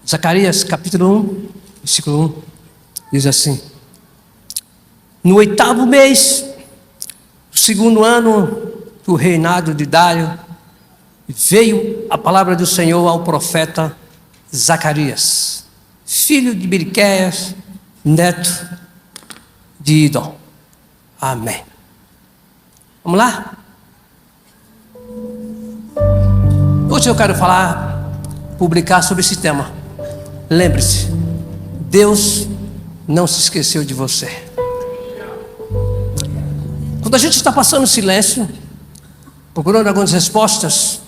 Zacarias capítulo 1, versículo 1, diz assim: no 8º mês, do 2º ano do reinado de Dário, veio a palavra do Senhor ao profeta Zacarias, filho de Beriquias, neto de Idom. Amém. Vamos lá? Hoje eu quero publicar sobre esse tema. Lembre-se, Deus não se esqueceu de você. Quando a gente está passando silêncio, procurando algumas respostas,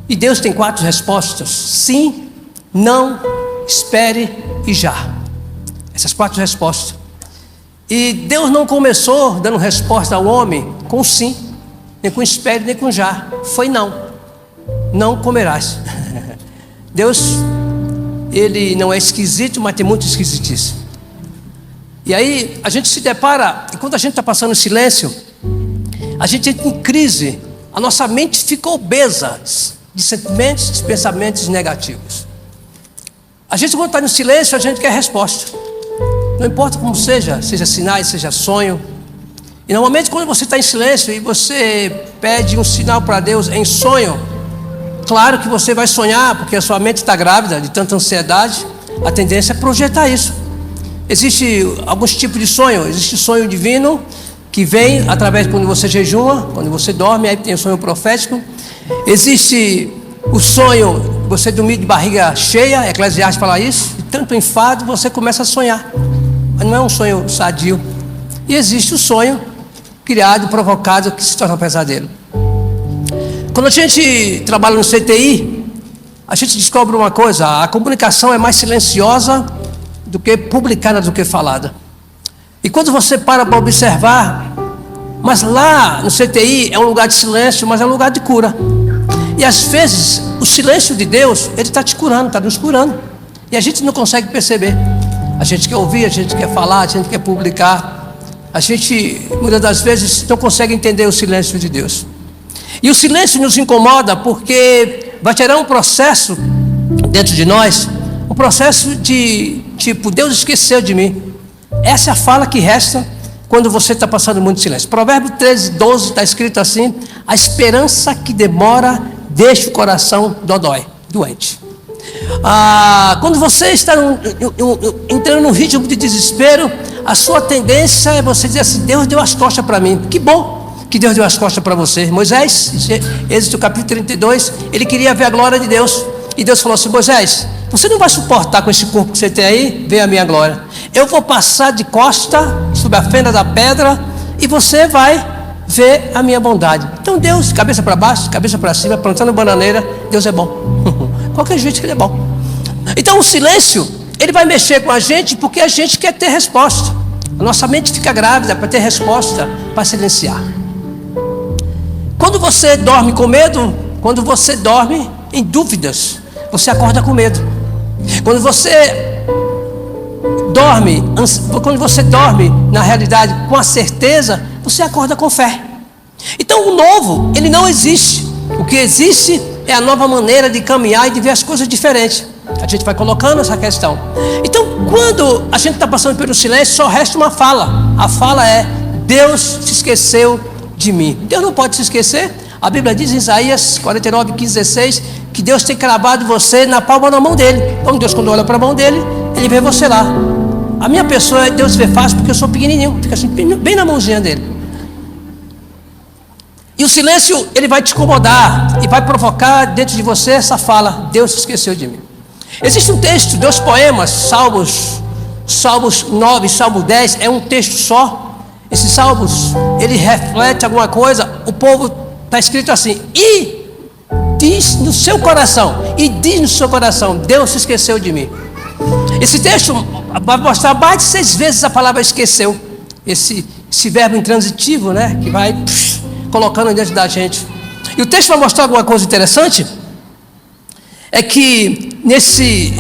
e Deus tem 4 respostas: sim, não, espere e já. Essas 4 respostas. E Deus não começou dando resposta ao homem com sim, nem com espere, nem com já. Foi não. Não comerás. Deus, Ele não é esquisito, mas tem muito esquisitice. E aí a gente se depara, e quando a gente está passando silêncio, a gente entra em crise. A nossa mente fica obesa de sentimentos, de pensamentos negativos. A gente, quando está no silêncio, a gente quer resposta. Não importa como seja sinais, seja sonho. E normalmente quando você está em silêncio e você pede um sinal para Deus em sonho, claro que você vai sonhar, porque a sua mente está grávida de tanta ansiedade. A tendência é projetar isso. Existe alguns tipos de sonho. Existe o sonho divino, que vem através de quando você jejua, quando você dorme, aí tem o sonho profético. Existe o sonho, você dormir de barriga cheia, Eclesiastes fala isso, e tanto enfado você começa a sonhar, mas não é um sonho sadio. E existe o sonho criado, provocado, que se torna um pesadelo. Quando a gente trabalha no CTI, a gente descobre uma coisa: a comunicação é mais silenciosa do que publicada, do que falada. E quando você para observar, mas lá no CTI é um lugar de silêncio, mas é um lugar de cura. E às vezes o silêncio de Deus, Ele está te curando, está nos curando. E a gente não consegue perceber. A gente quer ouvir, a gente quer falar, a gente quer publicar. A gente, muitas das vezes, não consegue entender o silêncio de Deus. E o silêncio nos incomoda porque vai gerar um processo dentro de nós, um processo de tipo, Deus esqueceu de mim. Essa é a fala que resta quando você está passando muito silêncio. Provérbio 13:12 está escrito assim: a esperança que demora deixa o coração doente. Quando você está entrando num ritmo de desespero, a sua tendência é você dizer assim: Deus deu as costas para mim. Que bom que Deus deu as costas para você. Moisés, Êxodo capítulo 32, ele queria ver a glória de Deus. E Deus falou assim: Moisés, você não vai suportar com esse corpo que você tem aí, ver a minha glória. Eu vou passar de costa sobre a fenda da pedra e você vai ver a minha bondade. Então Deus, cabeça para baixo, cabeça para cima, plantando bananeira, Deus é bom. Qualquer jeito que Ele é bom. Então o silêncio, ele vai mexer com a gente porque a gente quer ter resposta. A nossa mente fica grávida para ter resposta, para silenciar. Quando você dorme com medo, quando você dorme em dúvidas, você acorda com medo. Quando você dorme na realidade com a certeza, você acorda com fé. Então o novo, ele não existe. O que existe é a nova maneira de caminhar e de ver as coisas diferentes. A gente vai colocando essa questão. Então quando a gente está passando pelo silêncio, só resta uma fala. A fala é: Deus se esqueceu de mim. Deus não pode se esquecer. A Bíblia diz em Isaías 49:15-16 que Deus tem cravado você na palma da mão dele. Então Deus, quando olha para a mão dele, Ele vê você lá. A minha pessoa, Deus vê fácil porque eu sou pequenininho, fica assim, bem na mãozinha dele. E o silêncio, ele vai te incomodar e vai provocar dentro de você essa fala: Deus se esqueceu de mim. Existe um texto, 2 poemas, Salmos 9, Salmo 10, é um texto só. Esses salmos, ele reflete alguma coisa. O povo, está escrito assim: e diz no seu coração, Deus se esqueceu de mim. Esse texto vai mostrar mais de 6 vezes a palavra esqueceu. Esse verbo intransitivo, né, que vai colocando dentro da gente. E o texto vai mostrar alguma coisa interessante. É que nesse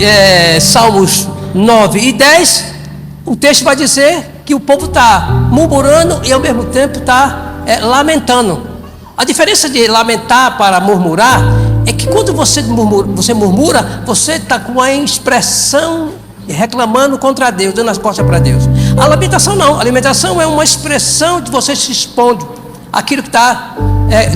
Salmos 9 e 10, o texto vai dizer que o povo está murmurando e ao mesmo tempo está lamentando. A diferença de lamentar para murmurar é que quando você murmura, você está com a expressão reclamando contra Deus, dando as costas para Deus. A lamentação não, a lamentação é uma expressão de você se expondo aquilo que está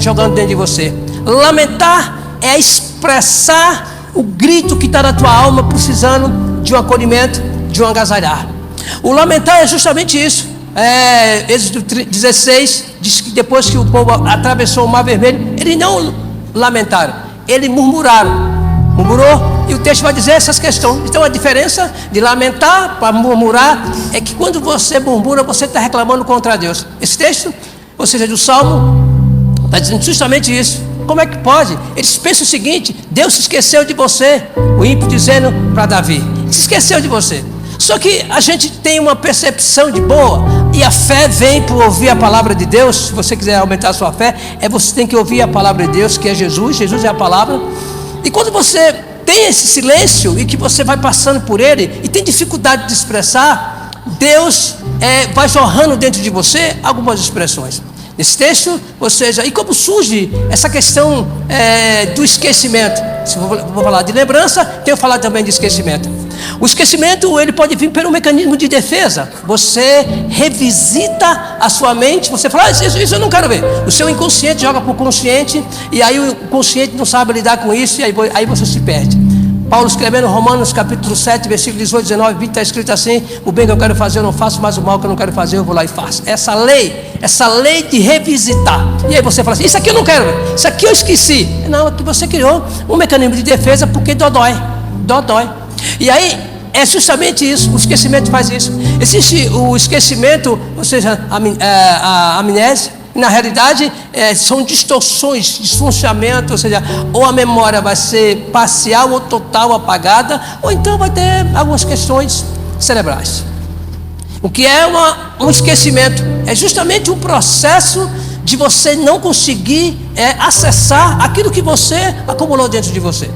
jogando dentro de você. Lamentar é expressar o grito que está na tua alma, precisando de um acolhimento, de um agasalhar. O lamentar é justamente isso. Êxodo 16 diz que depois que o povo atravessou o Mar Vermelho, eles não lamentaram, eles murmuraram. Murmurou, e o texto vai dizer essas questões. Então a diferença de lamentar para murmurar é que quando você murmura, você está reclamando contra Deus. Esse texto, ou seja, do Salmo, está dizendo justamente isso. Como é que pode? Eles pensam o seguinte: Deus se esqueceu de você. O ímpio dizendo para Davi: se esqueceu de você. Só que a gente tem uma percepção de boa, e a fé vem por ouvir a palavra de Deus. Se você quiser aumentar a sua fé, você tem que ouvir a palavra de Deus, que é Jesus. Jesus é a palavra. E quando você tem esse silêncio e que você vai passando por ele e tem dificuldade de expressar, Deus vai jorrando dentro de você algumas expressões. Nesse texto, ou seja, e como surge essa questão do esquecimento? Se eu vou falar de lembrança, tenho falado também de esquecimento. O esquecimento, ele pode vir pelo mecanismo de defesa. Você revisita a sua mente, você fala: isso eu não quero ver. O seu inconsciente joga para o consciente, e aí o consciente não sabe lidar com isso, e aí você se perde. Paulo escrevendo Romanos capítulo 7, versículo 18, 19, 20, está escrito assim: o bem que eu quero fazer eu não faço, mas o mal que eu não quero fazer eu vou lá e faço. Essa lei de revisitar. E aí você fala assim: isso aqui eu não quero ver, isso aqui eu esqueci. Não, é que você criou um mecanismo de defesa, porque dói. E aí é justamente isso, o esquecimento faz isso. Existe o esquecimento, ou seja, a amnésia. Na realidade, são distorções, desfuncionamento, ou seja, ou a memória vai ser parcial ou total apagada, ou então vai ter algumas questões cerebrais. O que é um esquecimento? É justamente um processo de você não conseguir acessar aquilo que você acumulou dentro de você.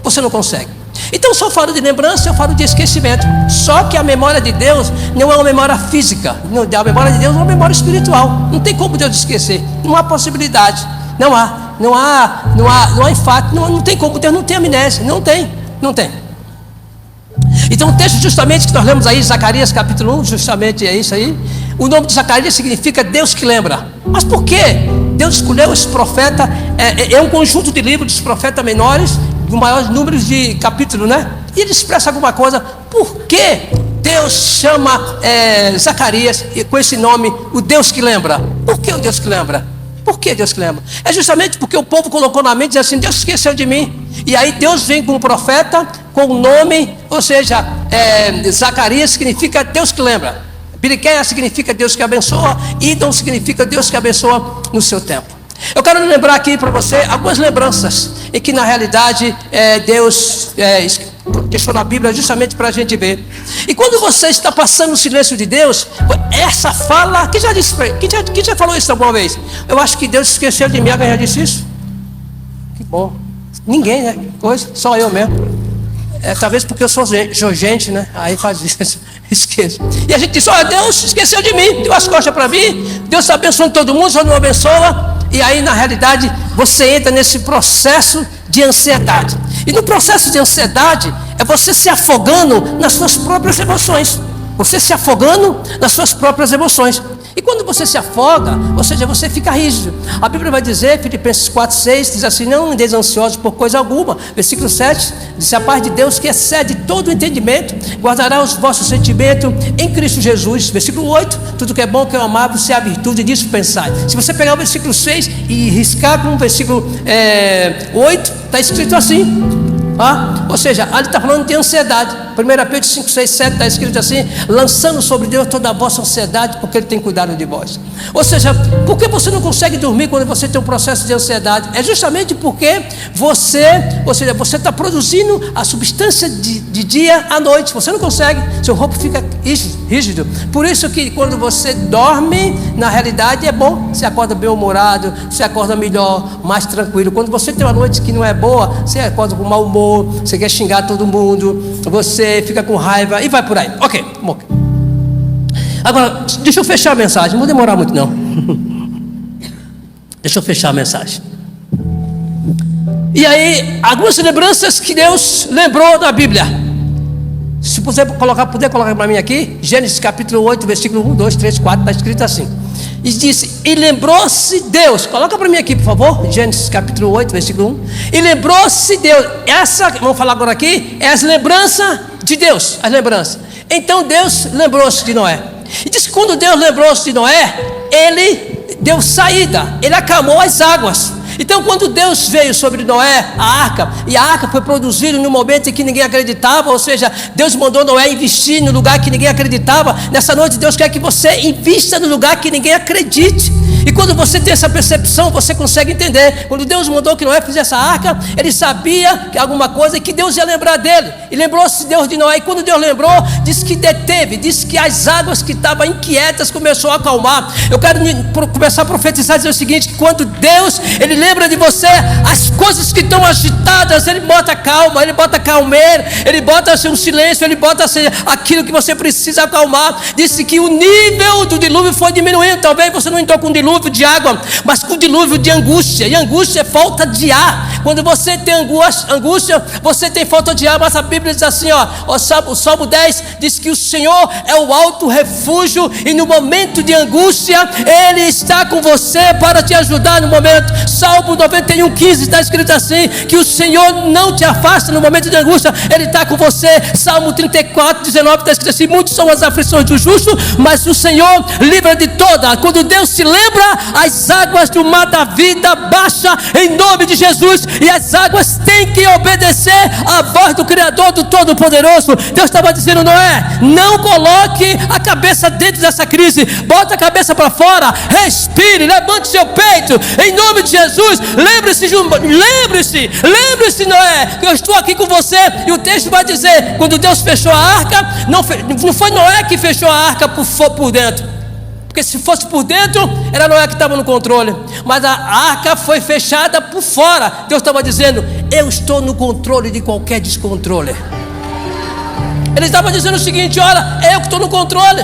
Você não consegue. Então, se eu falo de lembrança, eu falo de esquecimento. Só que a memória de Deus não é uma memória física. A memória de Deus é uma memória espiritual. Não tem como Deus esquecer. Não há possibilidade. Não há fato. Não tem como. Deus não tem amnésia. Não tem. Então, o texto justamente que nós lemos aí, Zacarias capítulo 1, justamente é isso aí. O nome de Zacarias significa Deus que lembra. Mas por que Deus escolheu esse profeta? É um conjunto de livros dos profetas menores, com maiores números de capítulos, né? E ele expressa alguma coisa. Por que Deus chama Zacarias com esse nome, o Deus que lembra? Por que o Deus que lembra? Por que Deus que lembra? É justamente porque o povo colocou na mente, diz assim: Deus esqueceu de mim. E aí Deus vem com um profeta com o nome, ou seja, Zacarias significa Deus que lembra. Piriquéia significa Deus que abençoa. Idom significa Deus que abençoa no seu tempo. Eu quero lembrar aqui para você algumas lembranças em que na realidade Deus deixou na Bíblia justamente para a gente ver. E quando você está passando o silêncio de Deus, essa fala, quem já falou isso alguma vez? Eu acho que Deus esqueceu de mim. Alguém já disse isso? Que bom. Ninguém, né? Só eu mesmo. Talvez porque eu sou gente, né? Aí faz isso, esqueço. E a gente diz: olha, Deus esqueceu de mim, deu as costas para mim, Deus está abençoando todo mundo, só não abençoa. E aí na realidade você entra nesse processo de ansiedade. E no processo de ansiedade é você se afogando nas suas próprias emoções. Você se afogando nas suas próprias emoções. E quando você se afoga, ou seja, você fica rígido. A Bíblia vai dizer, Filipenses 4,6, diz assim: não andeis ansiosos por coisa alguma. Versículo 7, diz: a paz de Deus que excede todo o entendimento, guardará os vossos sentimentos em Cristo Jesus. Versículo 8, tudo que é bom, que é amável, se há virtude, disso pensai. Se você pegar o versículo 6 e riscar com o versículo 8, está escrito assim. Ou seja, ali está falando de ansiedade. 1 Pedro 5, 6, 7 está escrito assim: lançando sobre Deus toda a vossa ansiedade, porque Ele tem cuidado de vós. Ou seja, por que você não consegue dormir quando você tem um processo de ansiedade? É justamente porque você está produzindo a substância de dia à noite. Você não consegue, seu corpo fica rígido. Por isso que quando você dorme, na realidade é bom, você acorda bem humorado, você acorda melhor, mais tranquilo. Quando você tem uma noite que não é boa, você acorda com mau humor, você quer xingar todo mundo, você fica com raiva e vai por aí. Ok. Agora, deixa eu fechar a mensagem, não vou demorar muito não. Deixa eu fechar a mensagem. E aí, algumas lembranças que Deus lembrou da Bíblia. Se puder colocar para mim aqui, Gênesis capítulo 8, versículo 1, 2, 3, 4, está escrito assim. E disse, e lembrou-se Deus. Coloca para mim aqui, por favor. Gênesis capítulo 8, versículo 1. E lembrou-se Deus. Essa, vamos falar agora aqui, é as lembranças de Deus. As lembranças. Então Deus lembrou-se de Noé. E diz que quando Deus lembrou-se de Noé, Ele deu saída. Ele acalmou as águas. Então quando Deus veio sobre Noé, a arca, e a arca foi produzida no momento em que ninguém acreditava, ou seja, Deus mandou Noé investir no lugar que ninguém acreditava. Nessa noite Deus quer que você invista no lugar que ninguém acredite. E quando você tem essa percepção, você consegue entender. Quando Deus mandou que Noé fizesse a arca, ele sabia que alguma coisa, que Deus ia lembrar dele. E lembrou-se Deus de Noé. E quando Deus lembrou, disse que deteve, disse que as águas que estavam inquietas começou a acalmar. Eu quero começar a profetizar, dizer o seguinte, que quando Deus, Ele lembra de você, as coisas que estão agitadas, Ele bota calma, Ele bota calmeiro, Ele bota assim, um silêncio, Ele bota assim, aquilo que você precisa acalmar. Disse que o nível do dilúvio foi diminuindo. Talvez você não entrou com dilúvio de água, mas com dilúvio de angústia. E angústia é falta de ar. Quando você tem angústia, você tem falta de ar. Mas a Bíblia diz assim, o Salmo 10 diz que o Senhor é o alto refúgio, e no momento de angústia Ele está com você para te ajudar no momento. Salmo 91:15 está escrito assim, que o Senhor não te afasta no momento de angústia, Ele está com você. Salmo 34:19 está escrito assim, muitas são as aflições do justo, mas o Senhor livra de toda. Quando Deus se lembra, as águas do mar da vida baixam em nome de Jesus, e as águas têm que obedecer à voz do Criador, do Todo-Poderoso. Deus estava dizendo, Noé, não coloque a cabeça dentro dessa crise, bota a cabeça para fora, respire, levante seu peito, em nome de Jesus. Lembre-se, Noé, que eu estou aqui com você. E o texto vai dizer, quando Deus fechou a arca, não foi Noé que fechou a arca por dentro, porque se fosse por dentro, era Noé que estava no controle. Mas a arca foi fechada por fora. Deus estava dizendo, eu estou no controle de qualquer descontrole. Ele estava dizendo o seguinte, olha, eu que estou no controle.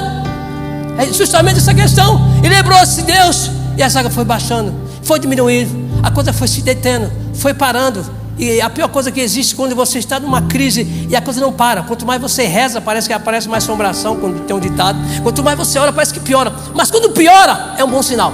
É justamente essa questão. E lembrou-se Deus, e a água foi baixando, foi diminuindo, a coisa foi se detendo, foi parando. E a pior coisa que existe quando você está numa crise e a coisa não para. Quanto mais você reza, parece que aparece mais assombração, quando tem um ditado. Quanto mais você ora, parece que piora. Mas quando piora, é um bom sinal.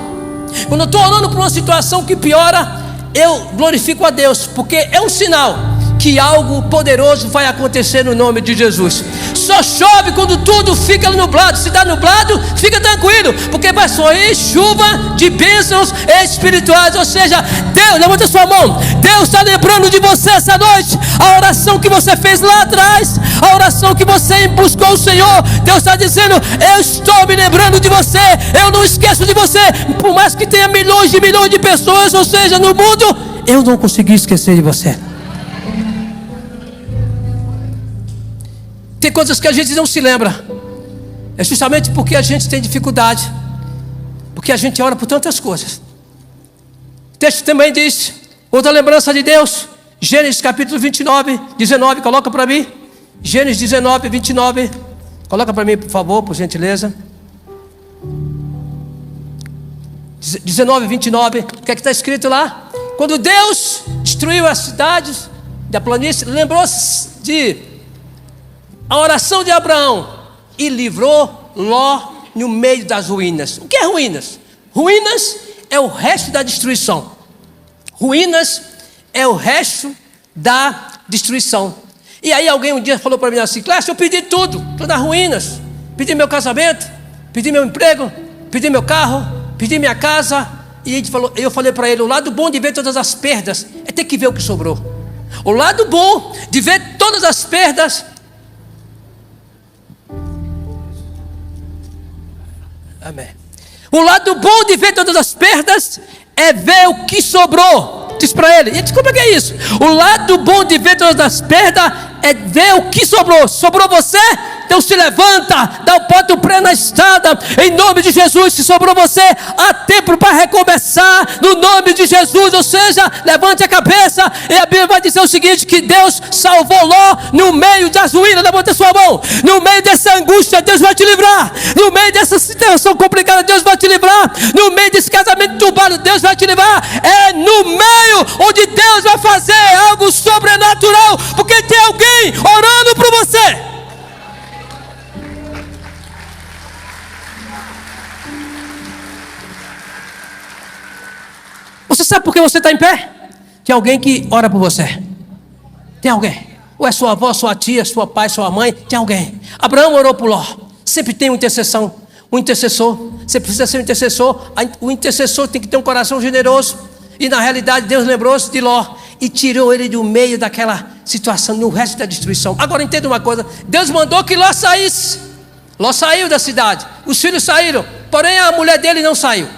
Quando eu estou orando por uma situação que piora, eu glorifico a Deus, porque é um sinal que algo poderoso vai acontecer no nome de Jesus. Só chove quando tudo fica nublado. Se está nublado, fica tranquilo, porque vai sair chuva de bênçãos espirituais. Ou seja, Deus, levanta sua mão, Deus está lembrando de você essa noite. A oração que você fez lá atrás, a oração que você buscou o Senhor, Deus está dizendo, eu estou me lembrando de você, eu não esqueço de você. Por mais que tenha milhões de pessoas, ou seja, no mundo, eu não consegui esquecer de você. Tem coisas que a gente não se lembra, é justamente porque a gente tem dificuldade, porque a gente ora por tantas coisas. O texto também diz, outra lembrança de Deus, Gênesis capítulo 19, coloca para mim, Gênesis 19, 29, coloca para mim por favor, por gentileza. 19, 29, o que é que está escrito lá? Quando Deus destruiu as cidades da planície, lembrou-se de a oração de Abraão e livrou Ló no meio das ruínas. O que é ruínas? Ruínas é o resto da destruição. Ruínas é o resto da destruição. E aí alguém um dia falou para mim assim, Clécio, eu pedi tudo, todas as ruínas. Pedi meu casamento, pedi meu emprego, pedi meu carro, pedi minha casa. E eu falei para ele, o lado bom de ver todas as perdas é ter que ver o que sobrou. O lado bom de ver todas as perdas, amém. O lado bom de ver todas as perdas é ver o que sobrou. Diz para ele, e diz, como é que é isso? O lado bom de ver todas as perdas é ver o que sobrou. Sobrou você? Então se levanta, dá o pontapé na estrada, em nome de Jesus. Se sobrou você, há tempo para recomeçar, no nome de Jesus. Ou seja, levante a cabeça, e a Bíblia vai dizer o seguinte, que Deus salvou Ló no meio das ruínas. Levante a sua mão, no meio dessa angústia Deus vai te livrar, no meio dessa situação complicada Deus vai te livrar. no meio desse casamento turbado, Deus vai te levar. É no meio onde Deus vai fazer algo sobrenatural, porque tem alguém orando por você. Você sabe por que você está em pé? Tem alguém que ora por você. Tem alguém. Ou é sua avó, sua tia, sua pai, sua mãe. Tem alguém. Abraão orou por Ló. Sempre tem uma intercessão. Um intercessor. Você precisa ser um intercessor. O intercessor tem que ter um coração generoso. E na realidade Deus lembrou-se de Ló e tirou ele do meio daquela situação, no resto da destruição. Agora entenda uma coisa. Deus mandou que Ló saísse. Ló saiu da cidade. Os filhos saíram. Porém a mulher dele não saiu.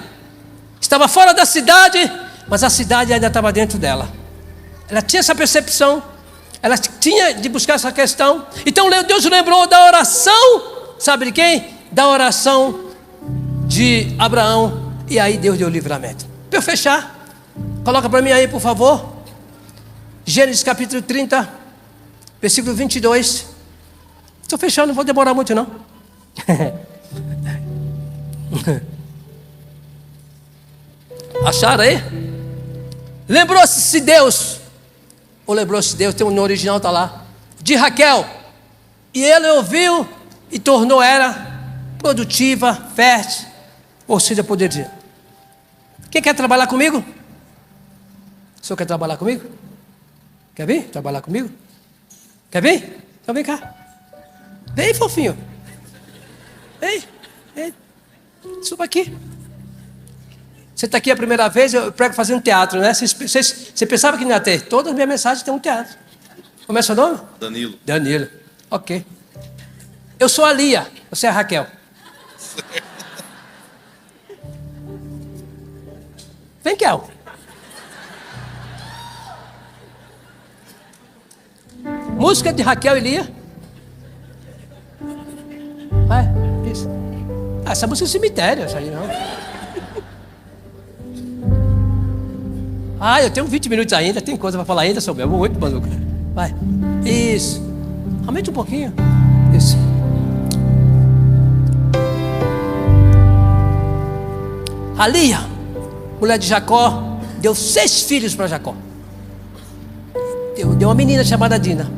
Estava fora da cidade, mas a cidade ainda estava dentro dela. Ela tinha essa percepção. Ela tinha de buscar essa questão. Então Deus lembrou da oração. Sabe de quem? Da oração de Abraão. E aí Deus deu o livramento. Para eu fechar, coloca para mim aí, por favor. Gênesis capítulo 30, versículo 22. Estou fechando, não vou demorar muito não. Acharam aí? Lembrou-se Deus, ou lembrou-se Deus, tem no original, está lá, de Raquel, e ele ouviu e tornou ela produtiva, fértil, ou seja, poder dizer. Quem quer trabalhar comigo? O senhor quer trabalhar comigo? Quer vir trabalhar comigo? Quer vir? Então vem cá. Vem, fofinho. Vem. Suba aqui. Você está aqui a primeira vez, eu prego fazendo teatro, né? Você pensava que não ia ter? Todas as minhas mensagens têm um teatro. Como é seu nome? Danilo. Ok. Eu sou a Lia, você é a Raquel. Vem, Kel. Música de Raquel e Lia. Vai, isso. Essa música é cemitério, essa aí não. Eu tenho 20 minutos ainda, tem coisa para falar ainda, seu meu. Muito maluco. Vai. Isso. Aumente um pouquinho. Isso. A Lia, mulher de Jacó, deu 6 filhos para Jacó. Deu uma menina chamada Dina.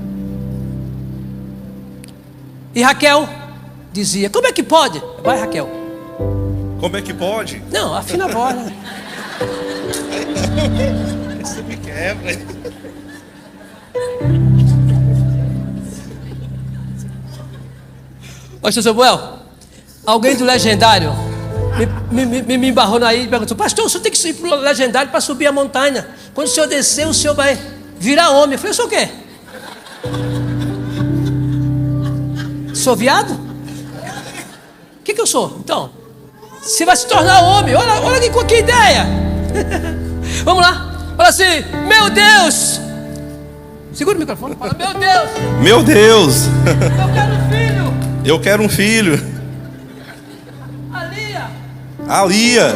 E Raquel dizia: como é que pode? Vai, Raquel. Como é que pode? Não, afina a voz, né? Você me quebra. Ô, seu Samuel, alguém do Legendário me embarrou aí e perguntou: pastor, o senhor tem que ir para o Legendário para subir a montanha. Quando o senhor descer, o senhor vai virar homem. Eu falei: eu sou o quê? Sou viado? O que eu sou? Então, você vai se tornar homem. Olha aqui com que ideia. Vamos lá. Fala assim: meu Deus. Segura o microfone. Fala: meu Deus. Meu Deus. Eu quero um filho. Eu quero um filho. A Lia.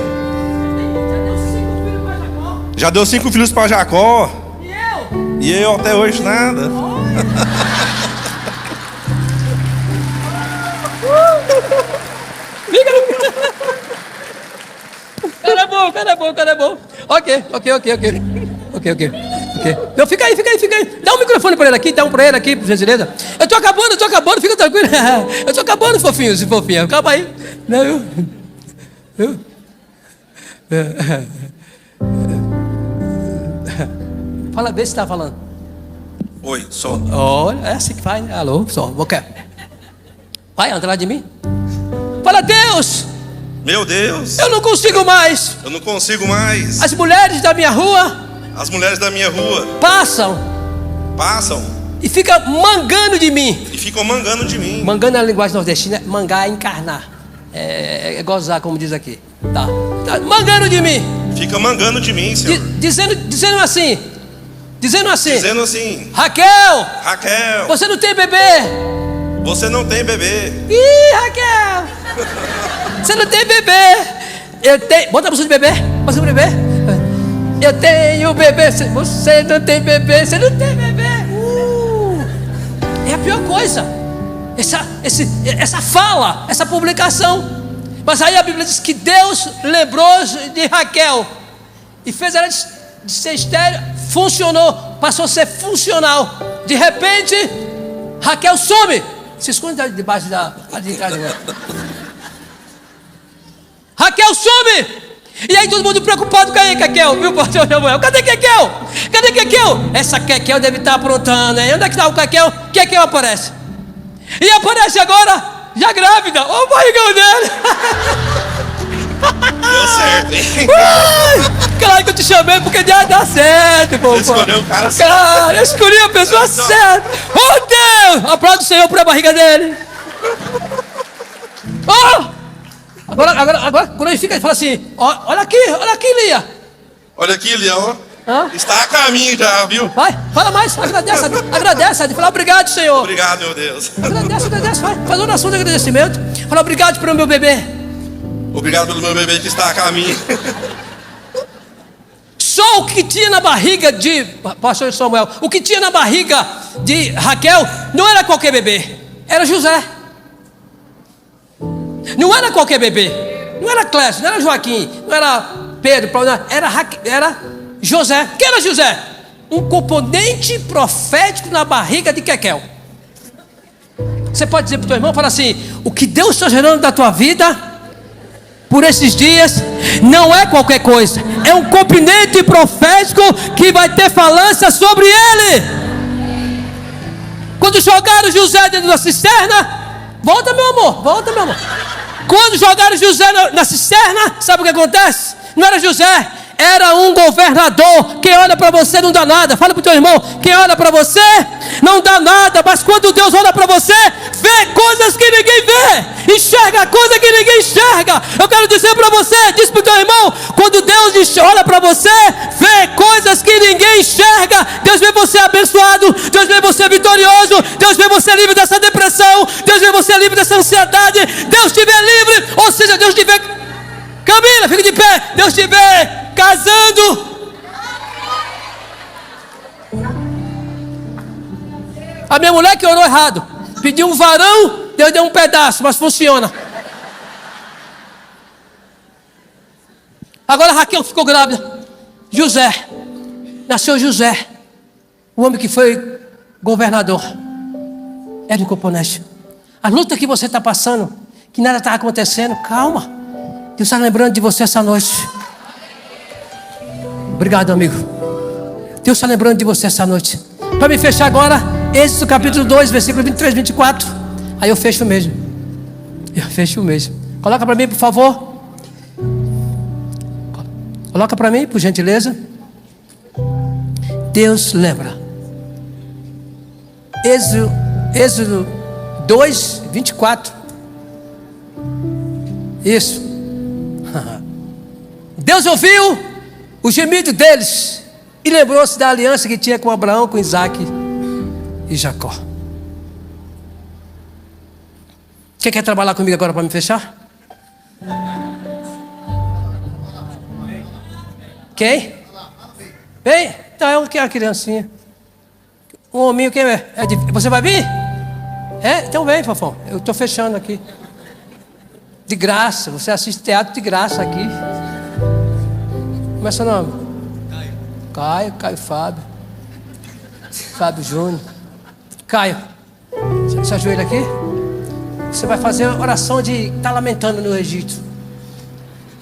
Já deu 5 filhos para Jacó. E eu até hoje nada. Cara é bom. Ok. Não, fica aí. Dá um microfone para ele aqui, por gentileza. Eu tô acabando, fica tranquilo. Eu tô acabando, fofinho. Calma aí. Não, Fala, vê se está falando. Oi, só. Olha, é assim que faz, né? Alô, só. Vai, atrás de mim. Fala: Deus. Meu Deus. Eu não consigo mais. As mulheres da minha rua passam e ficam mangando de mim. Mangando é a linguagem nordestina. Mangar é encarnar. É gozar, como diz aqui. Tá mangando de mim. Fica mangando de mim, Senhor. Dizendo assim. Raquel. Você não tem bebê. Ih, Raquel. Você não tem bebê. Eu tenho. Bota a música de bebê. Eu tenho bebê. Você não tem bebê. É a pior coisa. Essa fala, essa publicação. Mas aí a Bíblia diz que Deus lembrou de Raquel e fez ela de ser estéril, funcionou, passou a ser funcional. De repente, Raquel some, se esconde debaixo da casa. Raquel some. E aí todo mundo preocupado com a Kekel, viu, pastor Samuel? Cadê Kekel? Cadê Kekel? Essa Kekel deve estar aprontando, hein? Onde é que está o Kekel? Kekel aparece. E aparece agora, já grávida. Olha o barrigão dele. Deu certo, hein? Claro que eu te chamei porque dá certo, pô. Você escolheu o cara certo. Cara, eu escolhi a pessoa certa. Oh, Deus! Aplauda o Senhor por a barriga dele. Oh! Agora, quando ele fica, ele fala assim: olha aqui, Lia. Olha aqui, Leão. Hã? Está a caminho já, viu? Vai, fala mais, agradece, fala obrigado, Senhor. Obrigado, meu Deus. Agradece, vai, faz uma oração de agradecimento. Fala obrigado pelo meu bebê. Obrigado pelo meu bebê que está a caminho. Só o que tinha na barriga de pastor Samuel, o que tinha na barriga de Raquel, não era qualquer bebê, era José. Não era qualquer bebê, não era Clécio, não era Joaquim, não era Pedro, era José. Quem era José? Um componente profético na barriga de Kekel. Você pode dizer para o teu irmão, fala assim: o que Deus está gerando da tua vida por esses dias não é qualquer coisa, é um componente profético que vai ter falância sobre ele. Quando jogaram José dentro da cisterna, volta meu amor. Quando jogaram José na cisterna, sabe o que acontece? Não era José, era um governador. Quem olha para você não dá nada. Fala para o teu irmão: quem olha para você não dá nada, mas quando Deus olha para você, vê coisas que ninguém vê, enxerga coisas que ninguém enxerga. Eu quero dizer para você, diz para o teu irmão: quando Deus olha para você, vê coisas que ninguém enxerga. Deus vê você abençoado, Deus vê você vitorioso, Deus vê você livre dessa depressão, Deus vê você livre dessa ansiedade, Deus te vê livre, ou seja, Deus te vê. Camila, fica de pé. Deus te vê casando. A minha mulher que orou errado, pediu um varão, Deus deu um pedaço, mas funciona. Agora Raquel ficou grávida. Nasceu José, o homem que foi governador. Era um componente. A luta que você está passando, que nada está acontecendo, calma. Deus está lembrando de você essa noite. Obrigado, amigo. Deus está lembrando de você essa noite. Para me fechar agora, Êxodo capítulo 2, versículo 23, 24. Aí eu fecho mesmo. Coloca para mim, por favor. Coloca para mim, por gentileza. Deus lembra. Êxodo 2, 24. Isso. Deus ouviu o gemido deles e lembrou-se da aliança que tinha com Abraão, com Isaac e Jacó. Quem quer trabalhar comigo agora para me fechar? Quem? Vem? Então é uma criancinha. Um hominho, quem é? Você vai vir? Então vem, Fofão. Eu estou fechando aqui. De graça, você assiste teatro de graça aqui. Como é seu nome? Caio Fábio Júnior. Caio, você ajoelha aqui. Você vai fazer a oração de estar lamentando no Egito.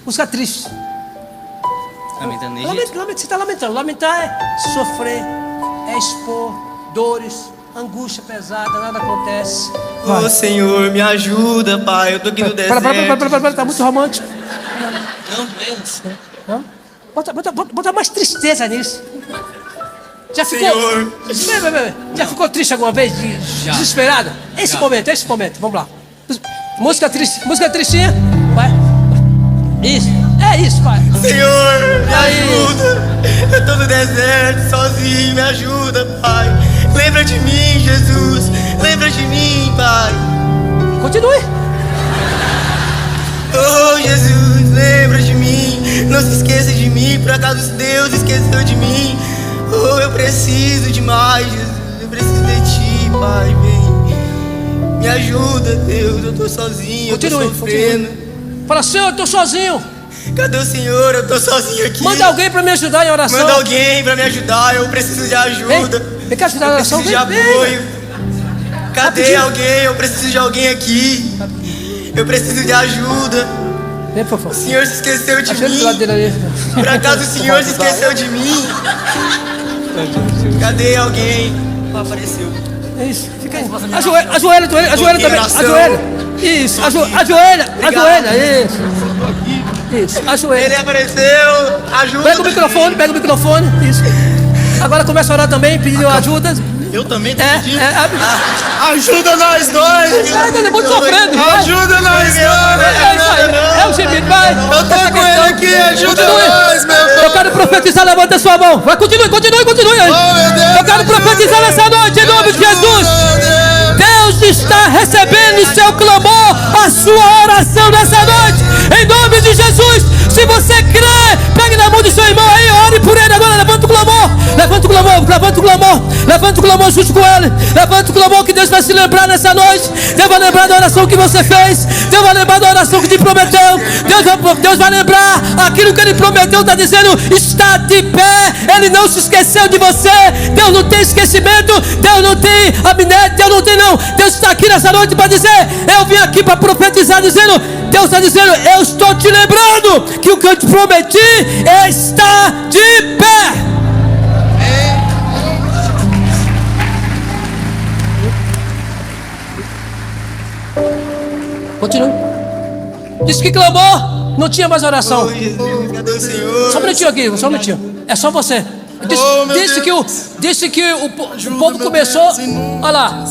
Música triste. Lamentando no Egito? Você está lamentando. Lamentar é sofrer, é expor dores, angústia pesada, nada acontece. Ô Senhor, me ajuda, Pai. Eu tô aqui no deserto. Para, tá muito romântico. Não, menos. Não? Bota mais tristeza nisso. Já ficou? Senhor. Já ficou triste alguma vez? Desesperado? Esse momento, vamos lá. Música triste, música tristinha. Vai. Isso, é isso, pai. Senhor, me ajuda. Eu tô no deserto, sozinho, me ajuda, Pai. Lembra de mim, Jesus. Lembra de mim, Pai. Continue. Oh, Jesus, lembra de mim. Não se esqueça de mim, por acaso Deus esqueceu de mim. Oh, eu preciso demais, Jesus. Eu preciso de Ti, Pai, vem. Me ajuda, Deus, eu tô sozinho, continue, eu tô sofrendo. Fala, Senhor, eu estou sozinho. Cadê o Senhor? Eu tô sozinho aqui. Manda alguém para me ajudar em oração. Manda alguém pra me ajudar. Eu preciso de ajuda. Vem cá ajudar em Eu oração. preciso de apoio. Cadê Rapidinho. alguém? Eu preciso de alguém aqui. Eu preciso de ajuda. Vem, por favor. O Senhor se esqueceu de Ajeita do lado mim. dele ali. Por acaso o Senhor se esqueceu de mim? Cadê alguém? Apareceu. É isso, fica aí. Ajoelha também. oração. Ajoelha. Isso, ajoelha. Isso, ajoelha. Ele apareceu. Ajuda. Pega o microfone. Isso. Agora começa a orar também, pedindo ajuda. Eu também tô É, pedindo. Ajuda nós dois! Ele é muito sofrendo. Vai. Ajuda nós dois! É isso aí. É o gemido, vai. Eu tô com ele aqui, ajuda nós, meu Eu quero profetizar, levanta sua mão. Vai, continue. Oh, meu Deus, Eu quero profetizar nessa noite, em nome de Jesus. Deus está recebendo o seu clamor, a sua oração nessa noite, em nome de Jesus. Se você crê, pegue na mão do seu irmão aí, ore por ele agora. Levanta o clamor junto com ele. Levanta o clamor que Deus vai se lembrar nessa noite. Deus vai lembrar da oração que você fez. Deus vai lembrar da oração que te prometeu. Deus vai lembrar aquilo que ele prometeu. Está dizendo, está de pé. Ele não se esqueceu de você. Deus não tem esquecimento. Deus não tem amnésia. Deus não tem não. Deus está aqui nessa noite para dizer, eu vim aqui para profetizar, dizendo, Deus está dizendo, eu estou te lembrando que o que eu te prometi está de pé. Continue. Disse que clamou, não tinha mais oração. Oh, Jesus, cadê o Senhor? Só um minutinho aqui, só um minutinho. É só você. Disse que o povo começou. Olha lá.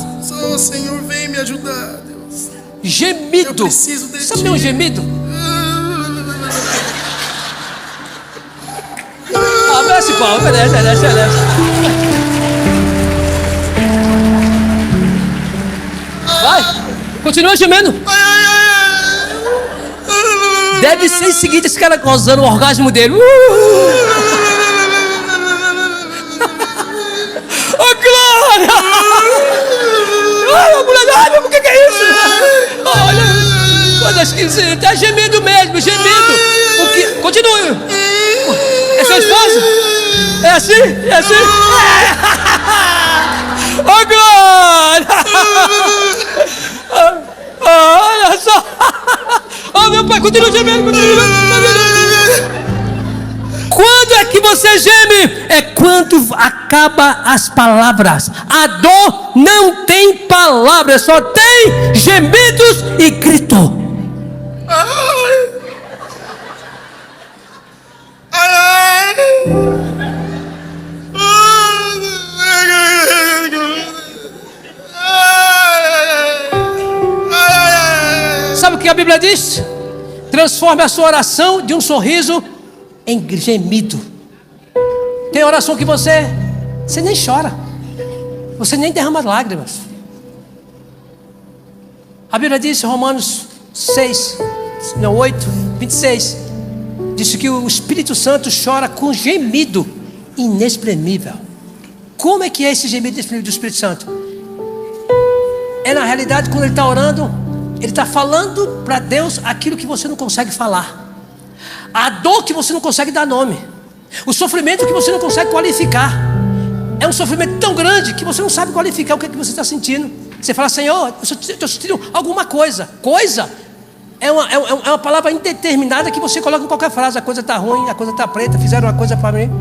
Oh, Senhor, vem me ajudar, Deus. Gemido. Eu preciso de Sabe ti. um gemido? Desce, Paulo. Desce. Vai. Continua gemendo. Deve ser em seguida esse cara gozando o orgasmo dele. Oh, glória! Ai, mulher, ai, o que é isso? Olha, coisa esquisita. É gemido mesmo, gemido. Continue. É sua esposa? É assim? Oh, glória! Olha só! Oh, meu pai, continua gemendo. Quando é que você geme? É quando acaba as palavras. A dor não tem palavras, só tem gemidos e grito. Sabe o que a Bíblia diz? Transforme a sua oração de um sorriso em gemido. Tem oração que você nem chora, você nem derrama lágrimas. A Bíblia diz, Romanos 8, 26, diz que o Espírito Santo chora com gemido inexprimível. Como é que é esse gemido inexprimível do Espírito Santo? É na realidade quando ele está orando, ele está falando para Deus aquilo que você não consegue falar, a dor que você não consegue dar nome, o sofrimento que você não consegue qualificar. É um sofrimento tão grande que você não sabe qualificar o que é que você está sentindo. Você fala, Senhor, eu estou sentindo alguma coisa. Coisa é uma palavra indeterminada que você coloca em qualquer frase. A coisa está ruim, a coisa está preta, fizeram uma coisa para mim.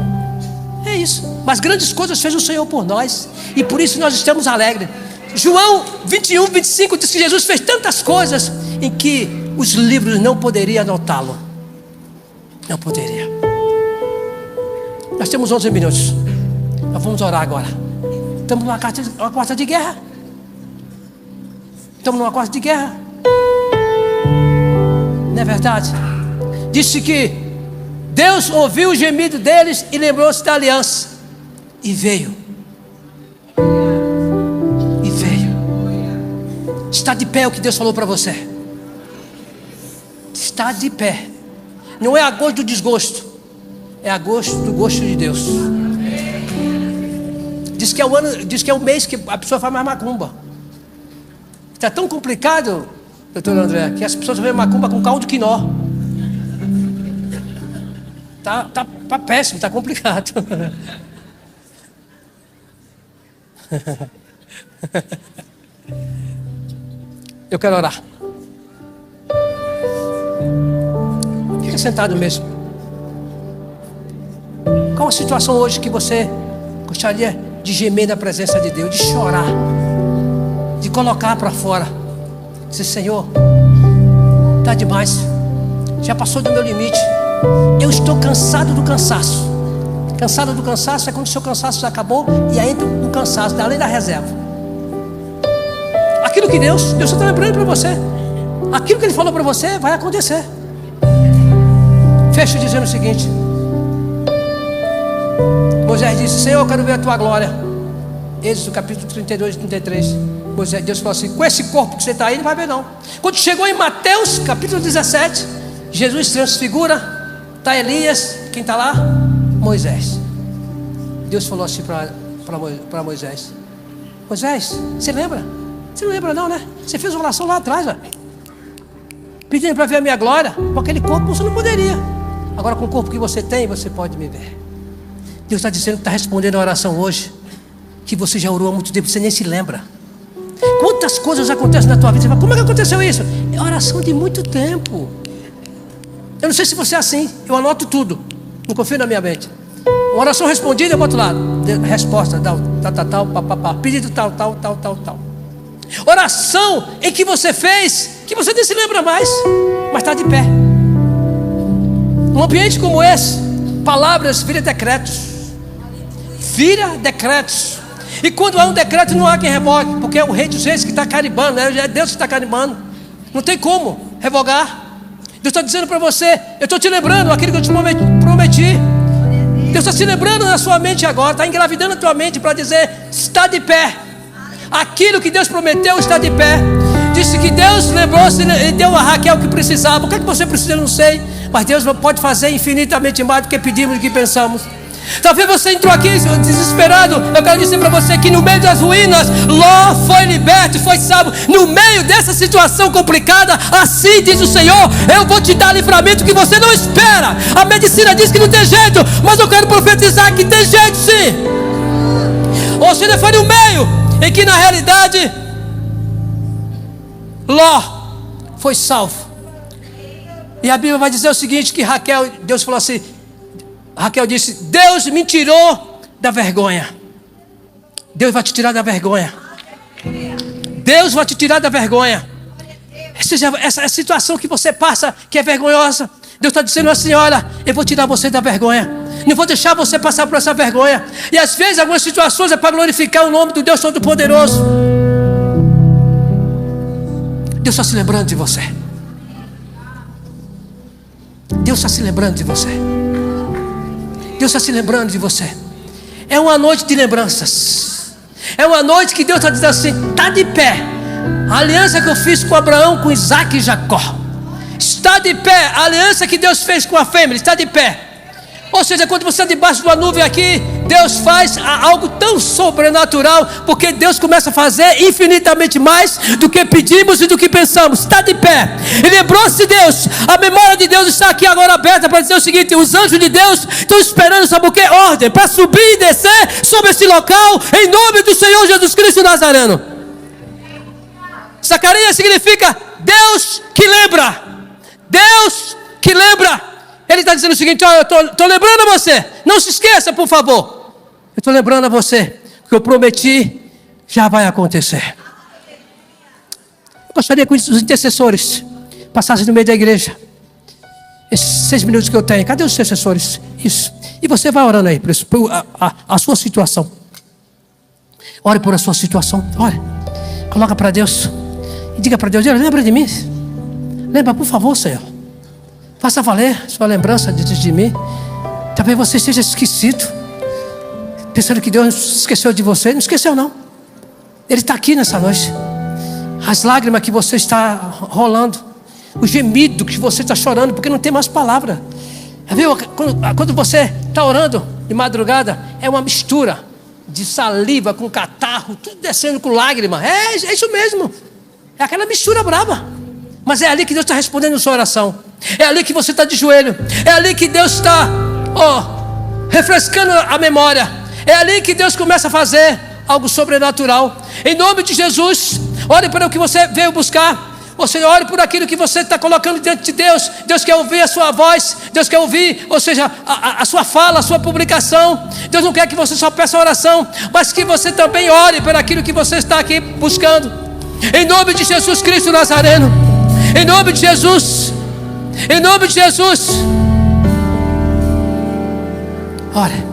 É isso. Mas grandes coisas fez o Senhor por nós, e por isso nós estamos alegres. João 21, 25 diz que Jesus fez tantas coisas em que os livros não poderiam anotá-lo. Não poderia. Nós temos 11 minutos. Nós vamos orar agora. Estamos numa quarta de guerra. Estamos numa quarta de guerra. Não é verdade? Disse que Deus ouviu o gemido deles e lembrou-se da aliança. E veio. Está de pé o que Deus falou para você. Está de pé. Não é a gosto do desgosto, é a gosto do gosto de Deus. Diz que é o mês que a pessoa faz mais macumba. Está tão complicado doutor André, que as pessoas veem macumba com caldo de quinó. Tá péssimo, tá complicado. Eu quero orar. Fica sentado mesmo. Qual a situação hoje que você gostaria de gemer na presença de Deus, de chorar, de colocar para fora? Dizer: Senhor, tá demais, já passou do meu limite. Eu estou cansado do cansaço. Cansado do cansaço é quando o seu cansaço já acabou e aí entra o cansaço, além da reserva. Aquilo que Deus está lembrando para você. Aquilo que Ele falou para você vai acontecer. Fecha dizendo o seguinte: Moisés disse: Senhor, eu quero ver a tua glória. Êxodo capítulo 32 e 33. Deus falou assim: com esse corpo que você está aí, não vai ver não. Quando chegou em Mateus capítulo 17, Jesus transfigura. Está Elias, quem está lá? Moisés. Deus falou assim para Moisés: Moisés, você lembra? Você não lembra não, né? Você fez uma oração lá atrás, ó, pedindo para ver a minha glória. Com aquele corpo você não poderia. Agora com o corpo que você tem, você pode me ver. Deus está dizendo que está respondendo a oração hoje, que você já orou há muito tempo, você nem se lembra. Quantas coisas acontecem na tua vida? Você fala: como é que aconteceu isso? É oração de muito tempo. Eu não sei se você é assim. Eu anoto tudo, não confio na minha mente. Uma oração respondida, eu boto lá resposta, tal, papapá, pedido tal. Oração em que você fez, que você nem se lembra mais, mas está de pé. Num ambiente como esse, palavras viram decretos. Vira decretos. E quando há um decreto, não há quem revogue, porque é o Rei dos Reis que está carimbando, é Deus que está carimbando. Não tem como revogar. Deus está dizendo para você: eu estou te lembrando aquilo que eu te prometi. Deus está se lembrando na sua mente agora, está engravidando a tua mente para dizer: está de pé. Aquilo que Deus prometeu está de pé. Disse que Deus lembrou-se e deu a Raquel o que precisava. O que é que você precisa, eu não sei, mas Deus pode fazer infinitamente mais do que pedimos e do que pensamos. Talvez você entrou aqui desesperado. Eu quero dizer para você que no meio das ruínas, Ló foi liberto, foi salvo. No meio dessa situação complicada, assim diz o Senhor: eu vou te dar livramento que você não espera. A medicina diz que não tem jeito, mas eu quero profetizar que tem jeito sim. Ou seja, foi no meio em que na realidade Ló foi salvo. E a Bíblia vai dizer o seguinte: que Raquel, Deus falou assim, Raquel disse: Deus me tirou da vergonha. Deus vai te tirar da vergonha. Deus vai te tirar da vergonha. Essa situação que você passa, que é vergonhosa, Deus está dizendo assim: olha, eu vou tirar você da vergonha. Não vou deixar você passar por essa vergonha. E às vezes algumas situações é para glorificar o nome do Deus Todo-Poderoso. Deus está se lembrando de você. Deus está se lembrando de você. Deus está se lembrando de você. É uma noite de lembranças. É uma noite que Deus está dizendo assim: está de pé. A aliança que eu fiz com Abraão, com Isaac e Jacó, está de pé. A aliança que Deus fez com a fêmea está de pé. Ou seja, quando você está debaixo de uma nuvem aqui, Deus faz algo tão sobrenatural, porque Deus começa a fazer infinitamente mais do que pedimos e do que pensamos. Está de pé. E lembrou-se Deus, a memória de Deus está aqui agora aberta para dizer o seguinte: os anjos de Deus estão esperando, sabe o que? Ordem para subir e descer sobre esse local, em nome do Senhor Jesus Cristo Nazareno. Zacarias significa Deus que lembra. Deus que lembra. Ele está dizendo o seguinte: eu estou lembrando a você, não se esqueça, por favor. Eu estou lembrando a você que eu prometi já vai acontecer. Eu gostaria que os intercessores passassem no meio da igreja. Esses 6 minutos que eu tenho, cadê os intercessores? Isso. E você vai orando aí por a sua situação. Ore por a sua situação. Ore. Coloca para Deus e diga para Deus: lembra de mim. Lembra, por favor, Senhor. Faça valer sua lembrança de mim. Talvez você esteja esquecido, pensando que Deus esqueceu de você. Não esqueceu não. Ele está aqui nessa noite. As lágrimas que você está rolando, o gemido que você está chorando, porque não tem mais palavra. Viu? Quando você está orando de madrugada, é uma mistura de saliva com catarro, tudo descendo com lágrima. É isso mesmo. É aquela mistura brava. Mas é ali que Deus está respondendo a sua oração. É ali que você está de joelho. É ali que Deus está refrescando a memória. É ali que Deus começa a fazer algo sobrenatural. Em nome de Jesus, ore para o que você veio buscar. Ou seja, ore por aquilo que você está colocando diante de Deus. Deus quer ouvir a sua voz. Deus quer ouvir, ou seja, a sua fala, a sua publicação. Deus não quer que você só peça oração, mas que você também ore por aquilo que você está aqui buscando. Em nome de Jesus Cristo Nazareno. Em nome de Jesus. Em nome de Jesus. Ore.